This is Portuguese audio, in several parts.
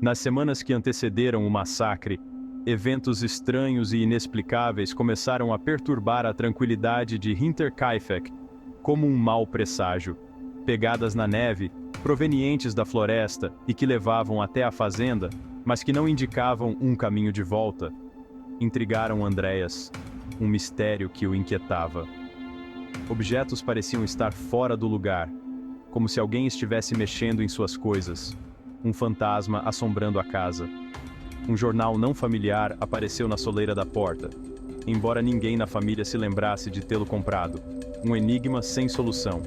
Nas semanas que antecederam o massacre, eventos estranhos e inexplicáveis começaram a perturbar a tranquilidade de Hinterkaifeck, como um mau presságio. Pegadas na neve, provenientes da floresta e que levavam até a fazenda, mas que não indicavam um caminho de volta, intrigaram Andreas, um mistério que o inquietava. Objetos pareciam estar fora do lugar, como se alguém estivesse mexendo em suas coisas. Um fantasma assombrando a casa. Um jornal não familiar apareceu na soleira da porta, embora ninguém na família se lembrasse de tê-lo comprado. Um enigma sem solução.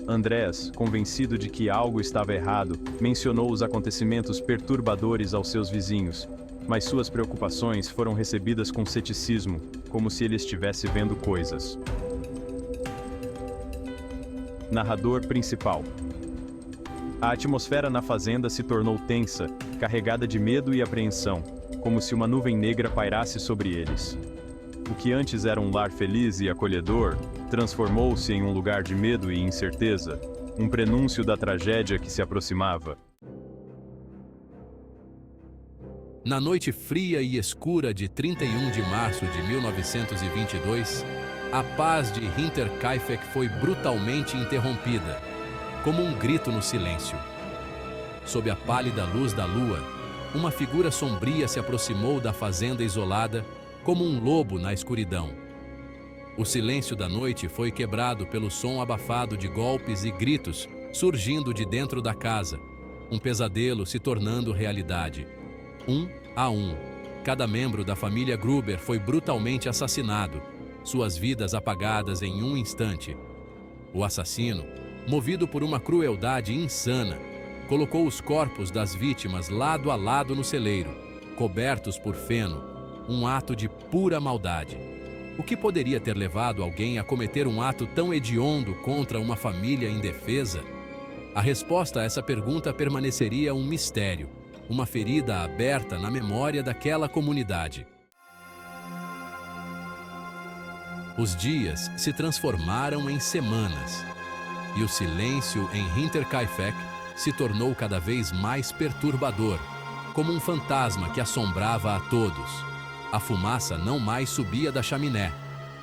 Andreas, convencido de que algo estava errado, mencionou os acontecimentos perturbadores aos seus vizinhos, mas suas preocupações foram recebidas com ceticismo, como se ele estivesse vendo coisas. Narrador principal. A atmosfera na fazenda se tornou tensa, carregada de medo e apreensão, como se uma nuvem negra pairasse sobre eles. O que antes era um lar feliz e acolhedor, transformou-se em um lugar de medo e incerteza, um prenúncio da tragédia que se aproximava. Na noite fria e escura de 31 de março de 1922, a paz de Hinterkaifeck foi brutalmente interrompida, como um grito no silêncio. Sob a pálida luz da lua, uma figura sombria se aproximou da fazenda isolada, como um lobo na escuridão. O silêncio da noite foi quebrado pelo som abafado de golpes e gritos surgindo de dentro da casa, um pesadelo se tornando realidade. Um a um, cada membro da família Gruber foi brutalmente assassinado, suas vidas apagadas em um instante. O assassino, movido por uma crueldade insana, colocou os corpos das vítimas lado a lado no celeiro, cobertos por feno, um ato de pura maldade. O que poderia ter levado alguém a cometer um ato tão hediondo contra uma família indefesa? A resposta a essa pergunta permaneceria um mistério, uma ferida aberta na memória daquela comunidade. Os dias se transformaram em semanas, e o silêncio em Hinterkaifeck se tornou cada vez mais perturbador, como um fantasma que assombrava a todos. A fumaça não mais subia da chaminé,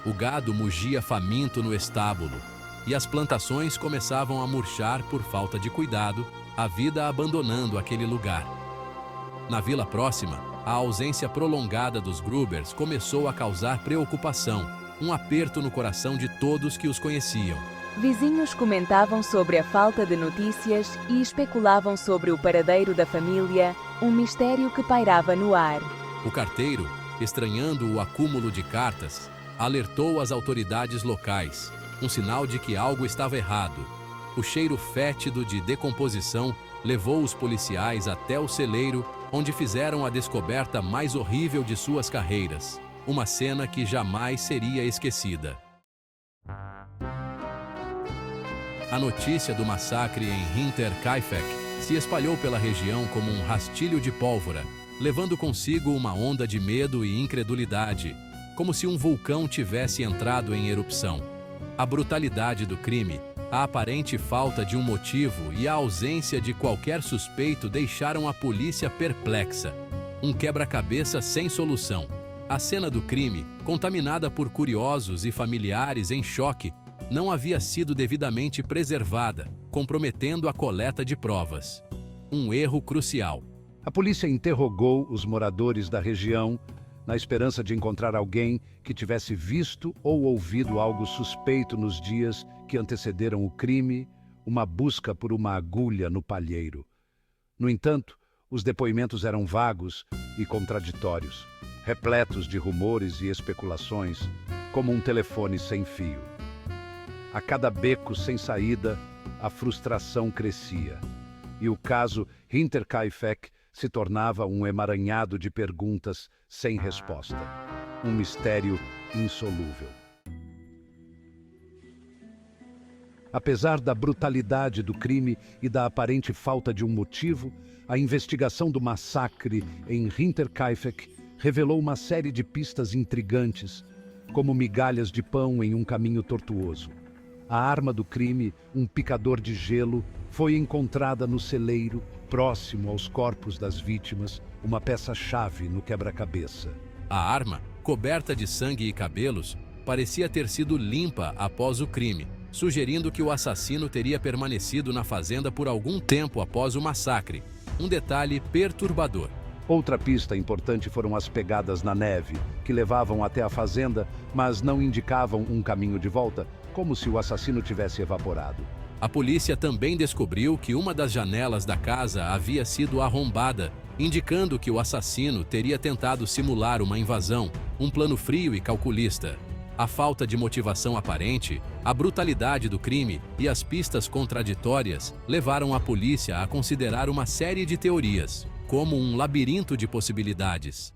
o gado mugia faminto no estábulo, e as plantações começavam a murchar por falta de cuidado, a vida abandonando aquele lugar. Na vila próxima, a ausência prolongada dos Grubers começou a causar preocupação, um aperto no coração de todos que os conheciam. Vizinhos comentavam sobre a falta de notícias e especulavam sobre o paradeiro da família, um mistério que pairava no ar. O carteiro, estranhando o acúmulo de cartas, alertou as autoridades locais, um sinal de que algo estava errado. O cheiro fétido de decomposição levou os policiais até o celeiro, onde fizeram a descoberta mais horrível de suas carreiras, uma cena que jamais seria esquecida. A notícia do massacre em Hinterkaifeck se espalhou pela região como um rastilho de pólvora, levando consigo uma onda de medo e incredulidade, como se um vulcão tivesse entrado em erupção. A brutalidade do crime, a aparente falta de um motivo e a ausência de qualquer suspeito deixaram a polícia perplexa. Um quebra-cabeça sem solução. A cena do crime, contaminada por curiosos e familiares em choque, não havia sido devidamente preservada, comprometendo a coleta de provas. Um erro crucial. A polícia interrogou os moradores da região na esperança de encontrar alguém que tivesse visto ou ouvido algo suspeito nos dias que antecederam o crime, uma busca por uma agulha no palheiro. No entanto, os depoimentos eram vagos e contraditórios, repletos de rumores e especulações, como um telefone sem fio. A cada beco sem saída, a frustração crescia, e o caso Hinterkaifeck se tornava um emaranhado de perguntas sem resposta, um mistério insolúvel. Apesar da brutalidade do crime e da aparente falta de um motivo, a investigação do massacre em Hinterkaifeck revelou uma série de pistas intrigantes, como migalhas de pão em um caminho tortuoso. A arma do crime, um picador de gelo, foi encontrada no celeiro, próximo aos corpos das vítimas, uma peça-chave no quebra-cabeça. A arma, coberta de sangue e cabelos, parecia ter sido limpa após o crime, sugerindo que o assassino teria permanecido na fazenda por algum tempo após o massacre. Um detalhe perturbador. Outra pista importante foram as pegadas na neve, que levavam até a fazenda, mas não indicavam um caminho de volta, como se o assassino tivesse evaporado. A polícia também descobriu que uma das janelas da casa havia sido arrombada, indicando que o assassino teria tentado simular uma invasão, um plano frio e calculista. A falta de motivação aparente, a brutalidade do crime e as pistas contraditórias levaram a polícia a considerar uma série de teorias, como um labirinto de possibilidades.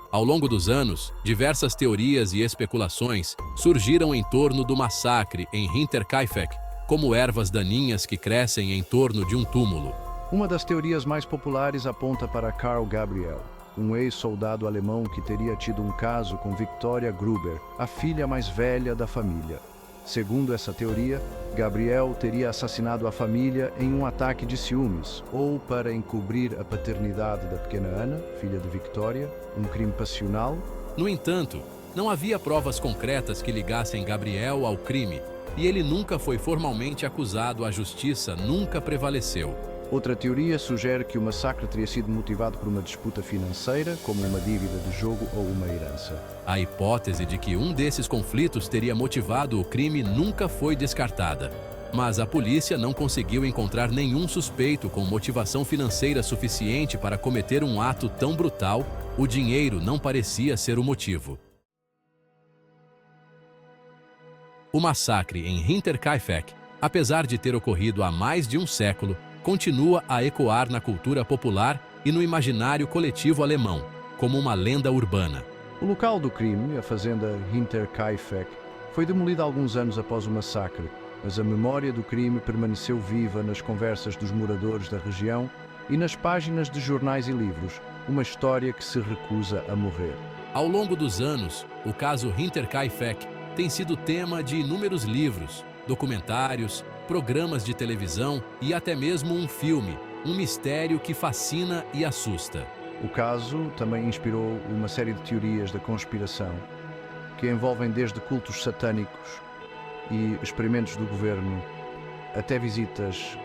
Ao longo dos anos, diversas teorias e especulações surgiram em torno do massacre em Hinterkaifeck, como ervas daninhas que crescem em torno de um túmulo. Uma das teorias mais populares aponta para Karl Gabriel, um ex-soldado alemão que teria tido um caso com Victoria Gruber, a filha mais velha da família. Segundo essa teoria, Gabriel teria assassinado a família em um ataque de ciúmes, ou para encobrir a paternidade da pequena Ana, filha de Victoria, um crime passional. No entanto, não havia provas concretas que ligassem Gabriel ao crime, e ele nunca foi formalmente acusado, a justiça nunca prevaleceu. Outra teoria sugere que o massacre teria sido motivado por uma disputa financeira, como uma dívida de jogo ou uma herança. A hipótese de que um desses conflitos teria motivado o crime nunca foi descartada. Mas a polícia não conseguiu encontrar nenhum suspeito com motivação financeira suficiente para cometer um ato tão brutal. O dinheiro não parecia ser o motivo. O massacre em Hinterkaifeck, apesar de ter ocorrido há mais de um século, continua a ecoar na cultura popular e no imaginário coletivo alemão, como uma lenda urbana. O local do crime, a fazenda Hinterkaifeck, foi demolida alguns anos após o massacre, mas a memória do crime permaneceu viva nas conversas dos moradores da região e nas páginas de jornais e livros, uma história que se recusa a morrer. Ao longo dos anos, o caso Hinterkaifeck tem sido tema de inúmeros livros, documentários, programas de televisão e até mesmo um filme, um mistério que fascina e assusta. O caso também inspirou uma série de teorias da conspiração, que envolvem desde cultos satânicos e experimentos do governo, até visitas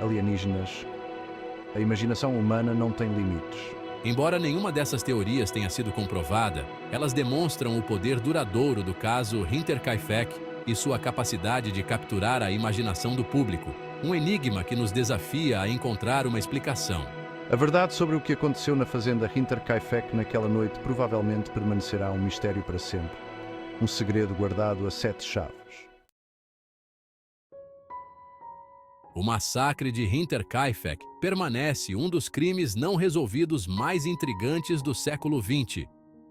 alienígenas. A imaginação humana não tem limites. Embora nenhuma dessas teorias tenha sido comprovada, elas demonstram o poder duradouro do caso Hinterkaifeck e sua capacidade de capturar a imaginação do público, um enigma que nos desafia a encontrar uma explicação. A verdade sobre o que aconteceu na fazenda Hinterkaifeck naquela noite provavelmente permanecerá um mistério para sempre, um segredo guardado a 7 chaves. O massacre de Hinterkaifeck permanece um dos crimes não resolvidos mais intrigantes do século XX,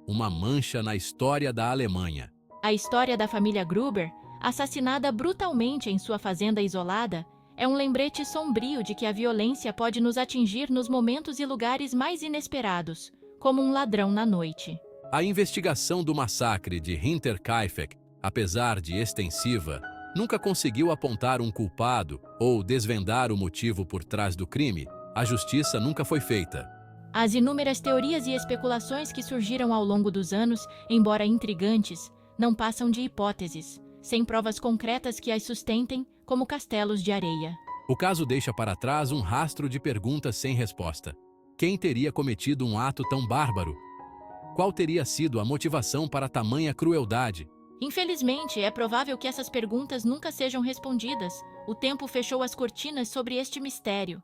uma mancha na história da Alemanha. A história da família Gruber, assassinada brutalmente em sua fazenda isolada, é um lembrete sombrio de que a violência pode nos atingir nos momentos e lugares mais inesperados, como um ladrão na noite. A investigação do massacre de Hinterkaifeck, apesar de extensiva, nunca conseguiu apontar um culpado ou desvendar o motivo por trás do crime. A justiça nunca foi feita. As inúmeras teorias e especulações que surgiram ao longo dos anos, embora intrigantes, não passam de hipóteses, sem provas concretas que as sustentem, como castelos de areia. O caso deixa para trás um rastro de perguntas sem resposta. Quem teria cometido um ato tão bárbaro? Qual teria sido a motivação para tamanha crueldade? Infelizmente, é provável que essas perguntas nunca sejam respondidas. O tempo fechou as cortinas sobre este mistério.